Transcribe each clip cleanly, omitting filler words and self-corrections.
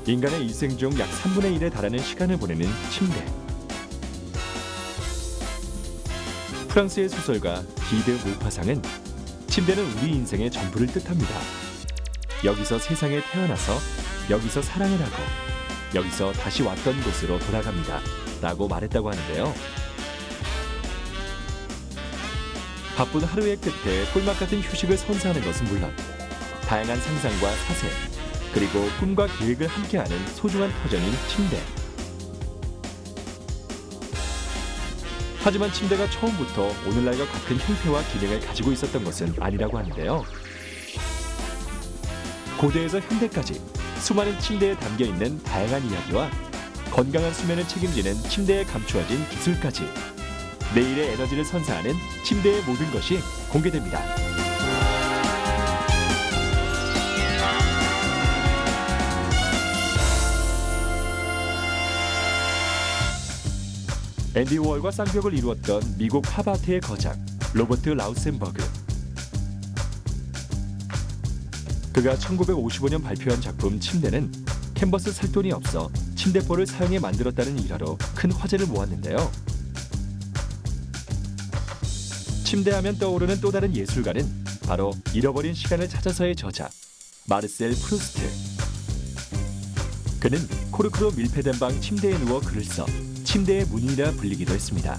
인간의 일생 중 약 3분의 1에 달하는 시간을 보내는 침대. 프랑스의 소설가 기드 모파상은 침대는 우리 인생의 전부를 뜻합니다. 여기서 세상에 태어나서 여기서 사랑을 하고 여기서 다시 왔던 곳으로 돌아갑니다. 라고 말했다고 하는데요. 바쁜 하루의 끝에 꿀맛 같은 휴식을 선사하는 것은 물론 다양한 상상과 사세 그리고 꿈과 계획을 함께하는 소중한 터전인 침대. 하지만 침대가 처음부터 오늘날과 같은 형태와 기능을 가지고 있었던 것은 아니라고 하는데요. 고대에서 현대까지 수많은 침대에 담겨있는 다양한 이야기와 건강한 수면을 책임지는 침대에 감추어진 기술까지 내일의 에너지를 선사하는 침대의 모든 것이 공개됩니다. 앤디 워홀과 쌍벽을 이루었던 미국 팝아트의 거장 로버트 라우센버그. 그가 1955년 발표한 작품 침대는 캔버스 살 돈이 없어 침대포를 사용해 만들었다는 일화로 큰 화제를 모았는데요. 침대하면 떠오르는 또 다른 예술가는 바로 잃어버린 시간을 찾아서의 저자 마르셀 프루스트. 그는 코르크로 밀폐된 방 침대에 누워 글을 써 침대의 문이라 불리기도 했습니다.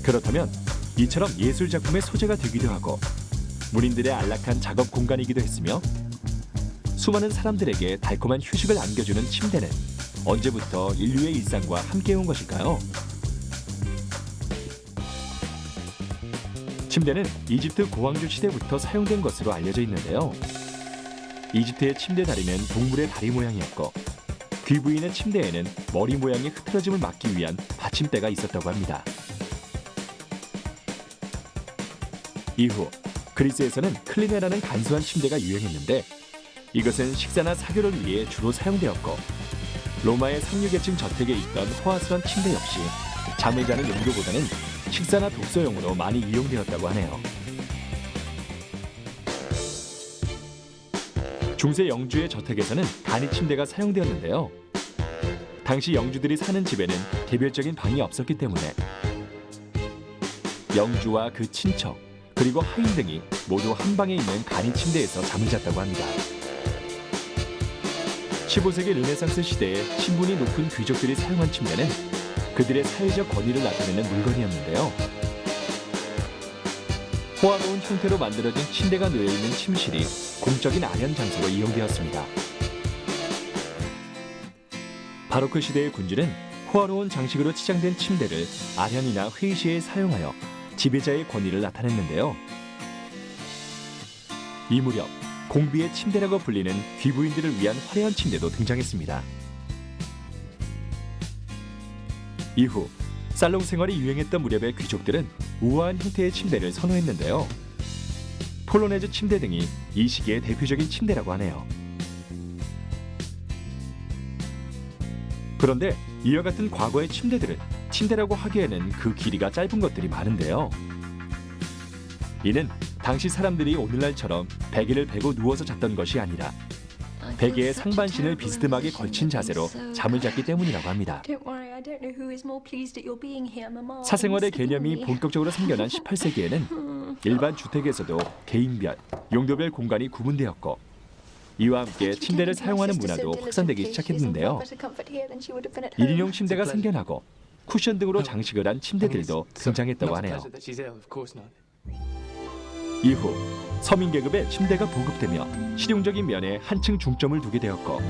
그렇다면 이처럼 예술 작품의 소재가 되기도 하고 문인들의 안락한 작업 공간이기도 했으며 수많은 사람들에게 달콤한 휴식을 안겨주는 침대는 언제부터 인류의 일상과 함께해온 것일까요? 침대는 이집트 고왕조 시대부터 사용된 것으로 알려져 있는데요. 이집트의 침대 다리는 동물의 다리 모양이었고 귀 부인의 침대에는 머리 모양의 흐트러짐을 막기 위한 받침대가 있었다고 합니다. 이후 그리스에서는 클리네라는 간소한 침대가 유행했는데 이것은 식사나 사교를 위해 주로 사용되었고 로마의 상류계층 저택에 있던 호화스런 침대 역시 잠을 자는 용도보다는 식사나 독서용으로 많이 이용되었다고 하네요. 중세 영주의 저택에서는 간이 침대가 사용되었는데요. 당시 영주들이 사는 집에는 개별적인 방이 없었기 때문에 영주와 그 친척 그리고 하인 등이 모두 한 방에 있는 간이 침대에서 잠을 잤다고 합니다. 15세기 르네상스 시대에 신분이 높은 귀족들이 사용한 침대는 그들의 사회적 권위를 나타내는 물건이었는데요. 호화로운 형태로 만들어진 침대가 놓여있는 침실이 공적인 아련 장소로 이용되었습니다. 바로크 시대의 군주는 호화로운 장식으로 치장된 침대를 아련이나 회의 시에 사용하여 지배자의 권위를 나타냈는데요. 이 무렵 공비의 침대라고 불리는 귀부인들을 위한 화려한 침대도 등장했습니다. 이후 살롱 생활이 유행했던 무렵의 귀족들은 우아한 형태의 침대를 선호했는데요. 폴로네즈 침대 등이 이 시기의 대표적인 침대라고 하네요. 그런데 이와 같은 과거의 침대들은 침대라고 하기에는 그 길이가 짧은 것들이 많은데요. 이는 당시 사람들이 오늘날처럼 베개를 베고 누워서 잤던 것이 아니라 베개의 상반신을 비스듬하게 걸친 자세로 잠을 잤기 때문이라고 합니다. 사생활의 개념이 본격적으로 생겨난 18세기에는 일반 주택에서도 개인별, 용도별 공간이 구분되었고 이와 함께 침대를 사용하는 문화도 확산되기 시작했는데요. 1인용 침대가 생겨나고 쿠션 등으로 장식을 한 침대들도 등장했다고 하네요. 이후 서민 계급의 침대가 보급되며 실용적인 면에 한층 중점을 두게 되었고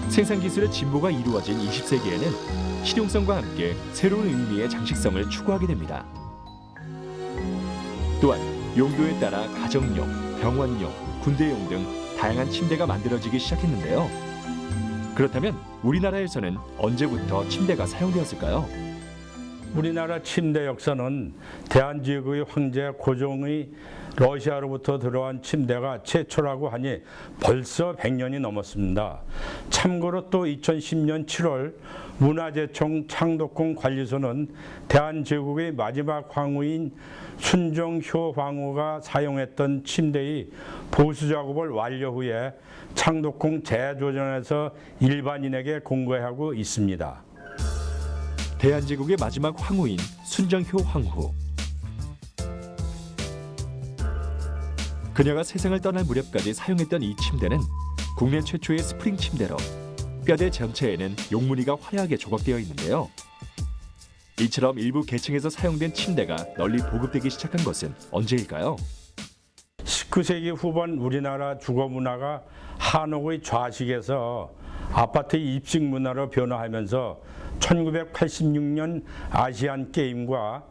생산기술의 진보가 이루어진 20세기에는 실용성과 함께 새로운 의미의 장식성을 추구하게 됩니다. 또한 용도에 따라 가정용, 병원용, 군대용 등 다양한 침대가 만들어지기 시작했는데요. 그렇다면 우리나라에서는 언제부터 침대가 사용되었을까요? 우리나라 침대 역사는 대한제국의 황제 고종의 러시아로부터 들어온 침대가 최초라고 하니 벌써 100년이 넘었습니다. 참고로 또 2010년 7월 문화재청 창덕궁 관리소는 대한제국의 마지막 황후인 순정효 황후가 사용했던 침대의 보수 작업을 완료 후에 창덕궁 재조정해서 일반인에게 공개하고 있습니다. 대한제국의 마지막 황후인 순정효 황후. 그녀가 세상을 떠날 무렵까지 사용했던 이 침대는 국내 최초의 스프링 침대로 뼈대 전체에는 용무늬가 화려하게 조각되어 있는데요. 이처럼 일부 계층에서 사용된 침대가 널리 보급되기 시작한 것은 언제일까요? 19세기 후반 우리나라 주거 문화가 한옥의 좌식에서 아파트 입식 문화로 변화하면서 1986년 아시안 게임과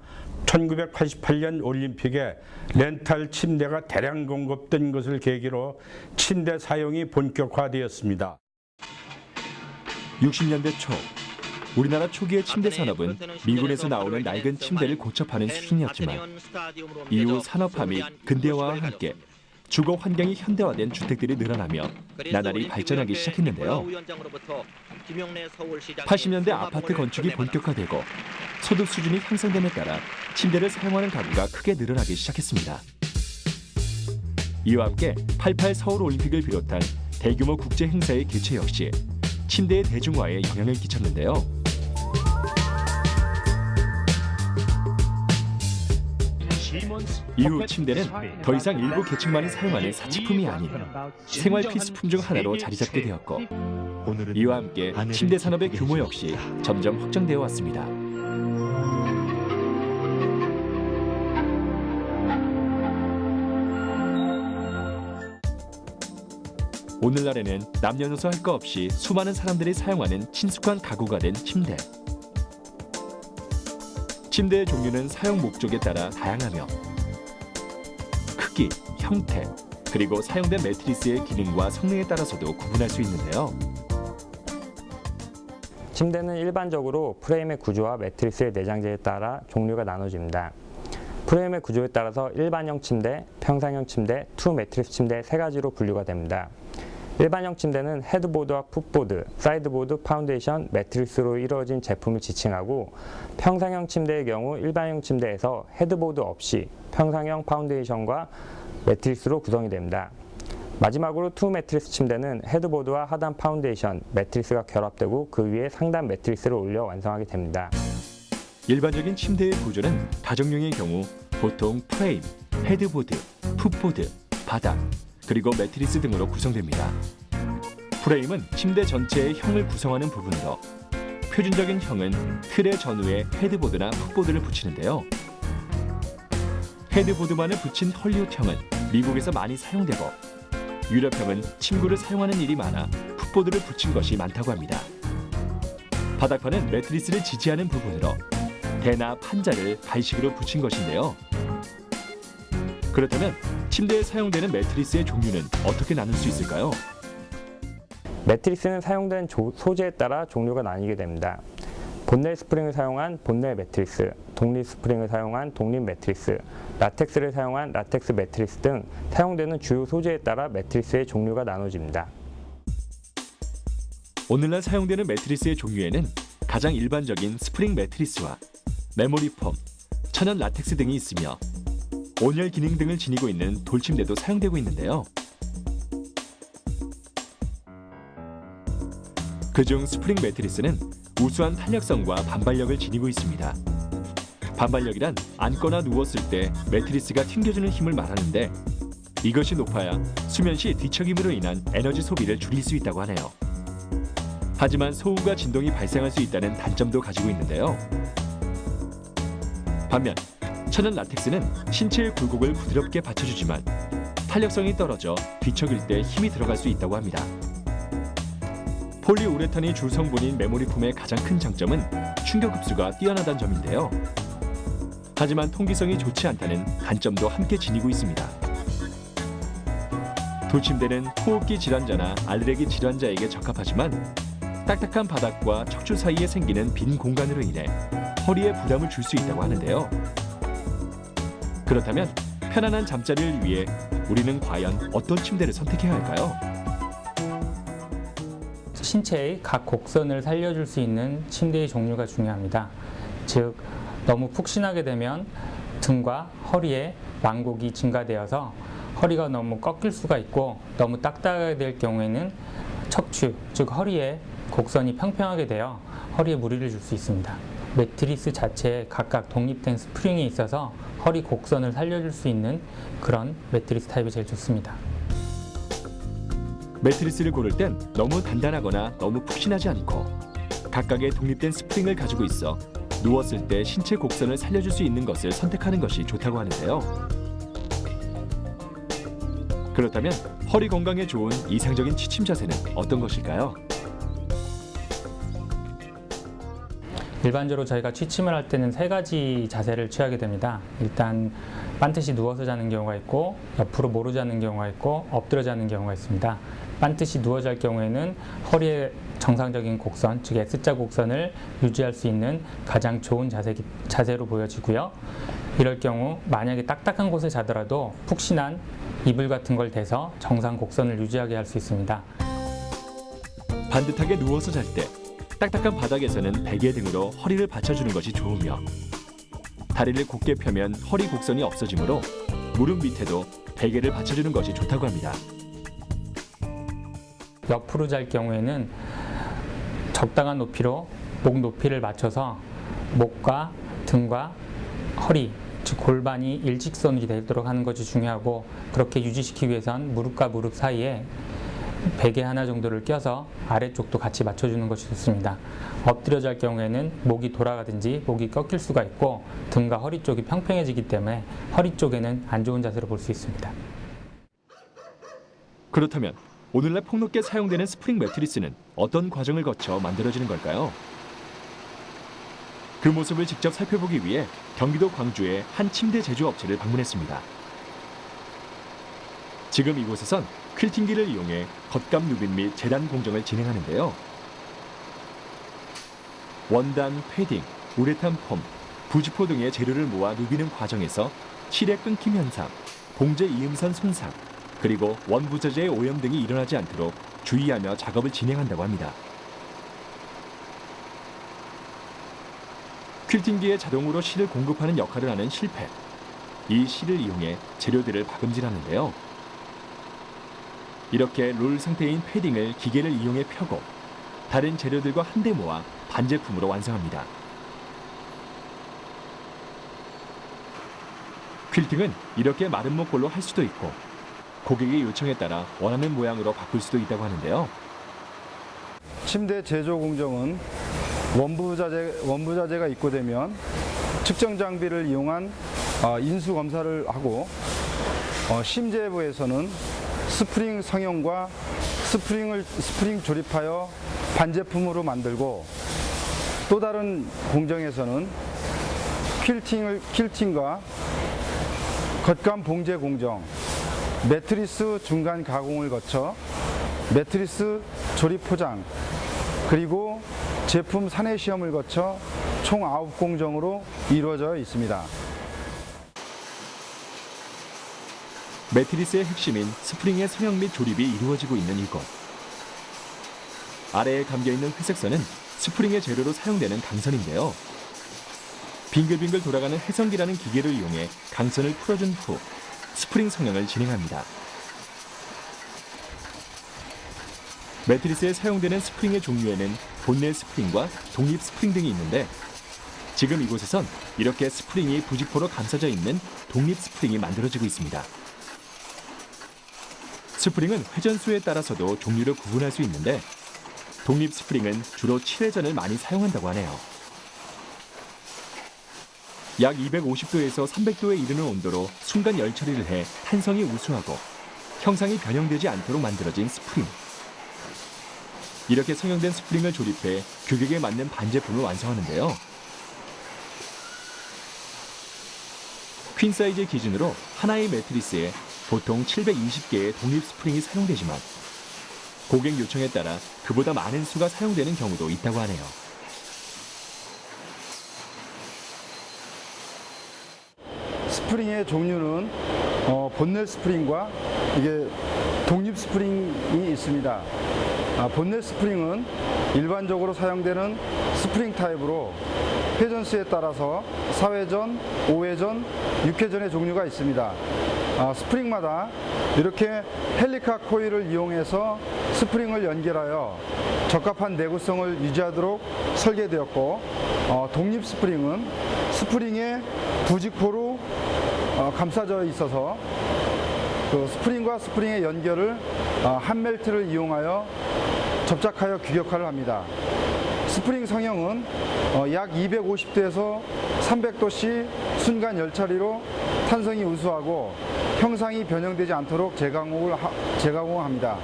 1988년 올림픽에 렌탈 침대가 대량 공급된 것을 계기로 침대 사용이 본격화되었습니다. 60년대 초 우리나라 초기의 침대 산업은 미군에서 나오는 낡은 침대를 고쳐파는 수준이었지만 이후 산업화 및 근대화와 함께 주거 환경이 현대화된 주택들이 늘어나며 나날이 발전하기 시작했는데요. 80년대 아파트 건축이 본격화되고 소득 수준이 향상됨에 따라 침대를 사용하는 가구가 크게 늘어나기 시작했습니다. 이와 함께 88 서울올림픽을 비롯한 대규모 국제 행사의 개최 역시 침대의 대중화에 영향을 끼쳤는데요. 이후 침대는 더 이상 일부 계층만이 사용하는 사치품이 아닌 생활 필수품 중 하나로 자리 잡게 되었고 이와 함께 침대 산업의 규모 역시 점점 확장되어 왔습니다. 오늘날에는 남녀노소 할 것 없이 수많은 사람들이 사용하는 친숙한 가구가 된 침대. 침대의 종류는 사용 목적에 따라 다양하며 크기, 형태, 그리고 사용된 매트리스의 기능과 성능에 따라서도 구분할 수 있는데요. 침대는 일반적으로 프레임의 구조와 매트리스의 내장재에 따라 종류가 나눠집니다. 프레임의 구조에 따라서 일반형 침대, 평상형 침대, 투 매트리스 침대 세 가지로 분류가 됩니다. 일반형 침대는 헤드보드와 풋보드, 사이드보드, 파운데이션, 매트리스로 이루어진 제품을 지칭하고 평상형 침대의 경우 일반형 침대에서 헤드보드 없이 평상형 파운데이션과 매트리스로 구성이 됩니다. 마지막으로 투 매트리스 침대는 헤드보드와 하단 파운데이션, 매트리스가 결합되고 그 위에 상단 매트리스를 올려 완성하게 됩니다. 일반적인 침대의 구조는 가정용의 경우 보통 프레임, 헤드보드, 풋보드, 바닥, 그리고 매트리스 등으로 구성됩니다. 프레임은 침대 전체의 형을 구성하는 부분으로 표준적인 형은 틀의 전후에 헤드보드나 풋보드를 붙이는데요. 헤드보드만을 붙인 헐리우드형은 미국에서 많이 사용되고 유럽형은 침구를 사용하는 일이 많아 풋보드를 붙인 것이 많다고 합니다. 바닥판은 매트리스를 지지하는 부분으로 대나 판자를 발식으로 붙인 것인데요. 그렇다면 침대에 사용되는 매트리스의 종류는 어떻게 나눌 수 있을까요? 매트리스는 사용된 소재에 따라 종류가 나뉘게 됩니다. 본넬 스프링을 사용한 본넬 매트리스, 독립 스프링을 사용한 독립 매트리스, 라텍스를 사용한 라텍스 매트리스 등 사용되는 주요 소재에 따라 매트리스의 종류가 나눠집니다. 오늘날 사용되는 매트리스의 종류에는 가장 일반적인 스프링 매트리스와 메모리 폼, 천연 라텍스 등이 있으며 온열 기능 등을 지니고 있는 돌침대도 사용되고 있는데요. 그중 스프링 매트리스는 우수한 탄력성과 반발력을 지니고 있습니다. 반발력이란 앉거나 누웠을 때 매트리스가 튕겨주는 힘을 말하는데 이것이 높아야 수면 시 뒤척임으로 인한 에너지 소비를 줄일 수 있다고 하네요. 하지만 소음과 진동이 발생할 수 있다는 단점도 가지고 있는데요. 반면 천연 라텍스는 신체의 굴곡을 부드럽게 받쳐주지만 탄력성이 떨어져 뒤척일 때 힘이 들어갈 수 있다고 합니다. 폴리우레탄이 주 성분인 메모리폼의 가장 큰 장점은 충격 흡수가 뛰어나다는 점인데요. 하지만 통기성이 좋지 않다는 단점도 함께 지니고 있습니다. 돌침대는 호흡기 질환자나 알레르기 질환자에게 적합하지만 딱딱한 바닥과 척추 사이에 생기는 빈 공간으로 인해 허리에 부담을 줄 수 있다고 하는데요. 그렇다면 편안한 잠자리를 위해 우리는 과연 어떤 침대를 선택해야 할까요? 신체의 각 곡선을 살려줄 수 있는 침대의 종류가 중요합니다. 즉, 너무 푹신하게 되면 등과 허리에 만곡이 증가되어서 허리가 너무 꺾일 수가 있고, 너무 딱딱하게 될 경우에는 척추, 즉 허리에 곡선이 평평하게 되어 허리에 무리를 줄 수 있습니다. 매트리스 자체에 각각 독립된 스프링이 있어서 허리 곡선을 살려줄 수 있는 그런 매트리스 타입이 제일 좋습니다. 매트리스를 고를 땐 너무 단단하거나 너무 푹신하지 않고 각각의 독립된 스프링을 가지고 있어 누웠을 때 신체 곡선을 살려줄 수 있는 것을 선택하는 것이 좋다고 하는데요. 그렇다면 허리 건강에 좋은 이상적인 취침 자세는 어떤 것일까요? 일반적으로 저희가 취침을 할 때는 3가지 자세를 취하게 됩니다. 일단 반드시 누워서 자는 경우가 있고, 옆으로 모로 자는 경우가 있고, 엎드려 자는 경우가 있습니다. 반드시 누워 잘 경우에는 허리의 정상적인 곡선, 즉 S자 곡선을 유지할 수 있는 가장 좋은 자세로 보여지고요. 이럴 경우 만약에 딱딱한 곳에 자더라도 푹신한 이불 같은 걸 대서 정상 곡선을 유지하게 할 수 있습니다. 반듯하게 누워서 잘 때 딱딱한 바닥에서는 베개 등으로 허리를 받쳐주는 것이 좋으며, 다리를 곧게 펴면 허리 곡선이 없어지므로 무릎 밑에도 베개를 받쳐주는 것이 좋다고 합니다. 옆으로 잘 경우에는 적당한 높이로 목 높이를 맞춰서 목과 등과 허리, 즉 골반이 일직선이 되도록 하는 것이 중요하고, 그렇게 유지시키기 위해선 무릎과 무릎 사이에 베개 하나 정도를 껴서 아래쪽도 같이 맞춰주는 것이 좋습니다. 엎드려 잘 경우에는 목이 돌아가든지 목이 꺾일 수가 있고, 등과 허리 쪽이 평평해지기 때문에 허리 쪽에는 안 좋은 자세로 볼 수 있습니다. 그렇다면 오늘날 폭넓게 사용되는 스프링 매트리스는 어떤 과정을 거쳐 만들어지는 걸까요? 그 모습을 직접 살펴보기 위해 경기도 광주의 한 침대 제조업체를 방문했습니다. 지금 이곳에선 퀼팅기를 이용해 겉감 누빈 및 재단 공정을 진행하는데요. 원단, 패딩, 우레탄 폼, 부지포 등의 재료를 모아 누비는 과정에서 실의 끊김 현상, 봉제 이음선 손상, 그리고 원부저제의 오염 등이 일어나지 않도록 주의하며 작업을 진행한다고 합니다. 퀼팅기에 자동으로 실을 공급하는 역할을 하는 실패. 이 실을 이용해 재료들을 박음질하는데요. 이렇게 롤 상태인 패딩을 기계를 이용해 펴고 다른 재료들과 한데 모아 반제품으로 완성합니다. 퀼팅은 이렇게 마른 목골로 할 수도 있고, 고객의 요청에 따라 원하는 모양으로 바꿀 수도 있다고 하는데요. 침대 제조 공정은 원부자재가 입고되면 측정 장비를 이용한 인수 검사를 하고, 심재부에서는 스프링 성형과 스프링 조립하여 반제품으로 만들고, 또 다른 공정에서는 퀼팅과 겉감 봉제 공정, 매트리스 중간 가공을 거쳐 매트리스 조립 포장, 그리고 제품 산해 시험을 거쳐 총 9공정으로 이루어져 있습니다. 매트리스의 핵심인 스프링의 성형 및 조립이 이루어지고 있는 이곳. 아래에 감겨있는 회색선은 스프링의 재료로 사용되는 강선인데요. 빙글빙글 돌아가는 해성기라는 기계를 이용해 강선을 풀어준 후 스프링 성형을 진행합니다. 매트리스에 사용되는 스프링의 종류에는 본네 스프링과 독립 스프링 등이 있는데, 지금 이곳에선 이렇게 스프링이 부직포로 감싸져 있는 독립 스프링이 만들어지고 있습니다. 스프링은 회전수에 따라서도 종류를 구분할 수 있는데, 독립 스프링은 주로 7회전을 많이 사용한다고 하네요. 약 250도에서 300도에 이르는 온도로 순간 열 처리를 해 탄성이 우수하고 형상이 변형되지 않도록 만들어진 스프링. 이렇게 성형된 스프링을 조립해 규격에 맞는 반제품을 완성하는데요. 퀸 사이즈 기준으로 하나의 매트리스에 보통 720개의 독립 스프링이 사용되지만, 고객 요청에 따라 그보다 많은 수가 사용되는 경우도 있다고 하네요. 스프링의 종류는 본넷 스프링과 이게 독립 스프링이 있습니다. 본넷 스프링은 일반적으로 사용되는 스프링 타입으로 회전수에 따라서 4회전, 5회전, 6회전의 종류가 있습니다. 스프링마다 이렇게 헬리카 코일을 이용해서 스프링을 연결하여 적합한 내구성을 유지하도록 설계되었고, 독립 스프링은 스프링에 부직포로 감싸져 있어서 그 스프링과 스프링의 연결을 한 멜트를 이용하여 접착하여 규격화를 합니다. 스프링 성형은 약 250도에서 300도씨 순간 열처리로 탄성이 우수하고 형상이 변형되지 않도록 재가공합니다.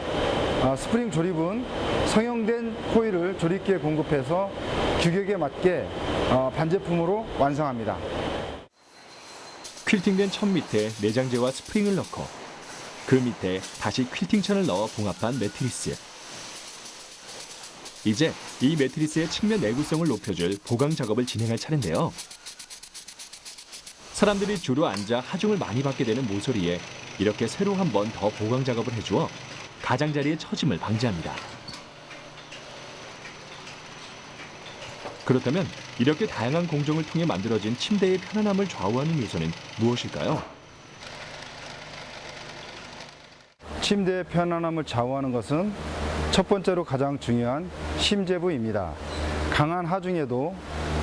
스프링 조립은 성형된 코일을 조립기에 공급해서 규격에 맞게 반제품으로 완성합니다. 퀼팅된 천 밑에 내장재와 스프링을 넣고 그 밑에 다시 퀼팅천을 넣어 봉합한 매트리스. 이제 이 매트리스의 측면 내구성을 높여줄 보강 작업을 진행할 차례인데요. 사람들이 주로 앉아 하중을 많이 받게 되는 모서리에 이렇게 새로 한 번 더 보강 작업을 해주어 가장자리의 처짐을 방지합니다. 그렇다면 이렇게 다양한 공정을 통해 만들어진 침대의 편안함을 좌우하는 요소는 무엇일까요? 침대의 편안함을 좌우하는 것은 첫 번째로 가장 중요한 심재부입니다. 강한 하중에도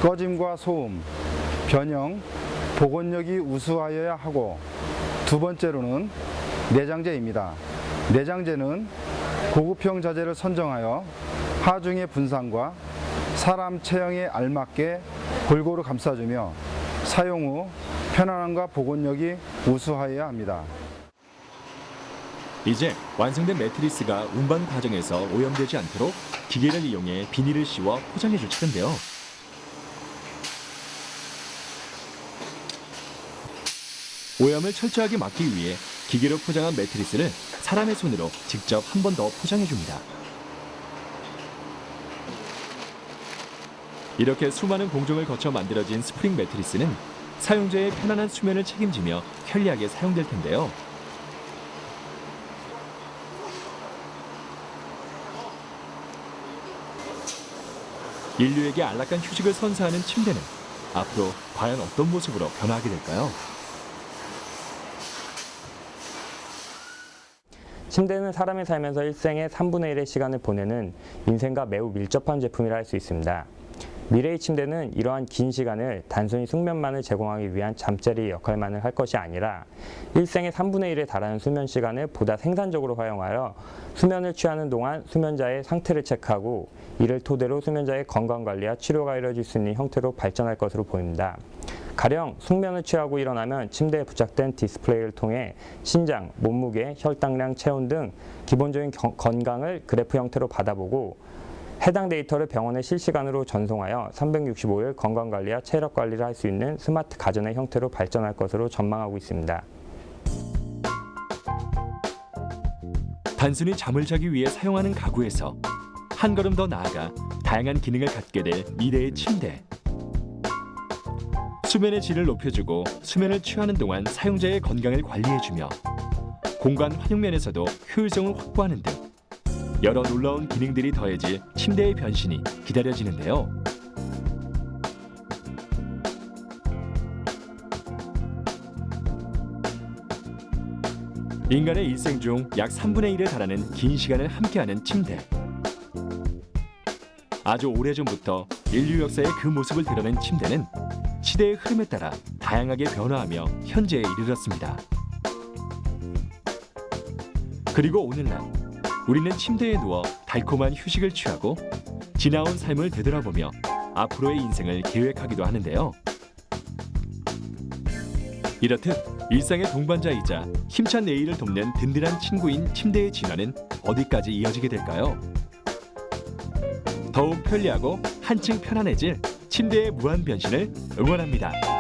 꺼짐과 소음, 변형, 복원력이 우수하여야 하고, 두 번째로는 내장재입니다. 내장재는 고급형 자재를 선정하여 하중의 분산과 사람 체형에 알맞게 골고루 감싸주며 사용 후 편안함과 복원력이 우수하여야 합니다. 이제 완성된 매트리스가 운반 과정에서 오염되지 않도록 기계를 이용해 비닐을 씌워 포장해 줄 차례인데요. 오염을 철저하게 막기 위해 기계로 포장한 매트리스를 사람의 손으로 직접 한 번 더 포장해 줍니다. 이렇게 수많은 공정을 거쳐 만들어진 스프링 매트리스는 사용자의 편안한 수면을 책임지며 편리하게 사용될 텐데요. 인류에게 안락한 휴식을 선사하는 침대는 앞으로 과연 어떤 모습으로 변화하게 될까요? 침대는 사람이 살면서 일생의 3분의 1의 시간을 보내는 인생과 매우 밀접한 제품이라 할 수 있습니다. 미래의 침대는 이러한 긴 시간을 단순히 숙면만을 제공하기 위한 잠자리 역할만을 할 것이 아니라 일생의 3분의 1에 달하는 수면 시간을 보다 생산적으로 활용하여 수면을 취하는 동안 수면자의 상태를 체크하고 이를 토대로 수면자의 건강관리와 치료가 이루어질 수 있는 형태로 발전할 것으로 보입니다. 가령 숙면을 취하고 일어나면 침대에 부착된 디스플레이를 통해 신장, 몸무게, 혈당량, 체온 등 기본적인 건강을 그래프 형태로 받아보고 해당 데이터를 병원에 실시간으로 전송하여 365일 건강관리와 체력관리를 할 수 있는 스마트 가전의 형태로 발전할 것으로 전망하고 있습니다. 단순히 잠을 자기 위해 사용하는 가구에서 한 걸음 더 나아가 다양한 기능을 갖게 될 미래의 침대. 수면의 질을 높여주고 수면을 취하는 동안 사용자의 건강을 관리해주며 공간 활용 면에서도 효율성을 확보하는 등 여러 놀라운 기능들이 더해질 침대의 변신이 기다려지는데요. 인간의 일생 중 약 3분의 1에 달하는 긴 시간을 함께하는 침대. 아주 오래전부터 인류 역사의 그 모습을 드러낸 침대는 시대의 흐름에 따라 다양하게 변화하며 현재에 이르렀습니다. 그리고 오늘날 우리는 침대에 누워 달콤한 휴식을 취하고 지나온 삶을 되돌아보며 앞으로의 인생을 계획하기도 하는데요. 이렇듯 일상의 동반자이자 힘찬 내일을 돕는 든든한 친구인 침대의 진화는 어디까지 이어지게 될까요? 더욱 편리하고 한층 편안해질 침대의 무한 변신을 응원합니다.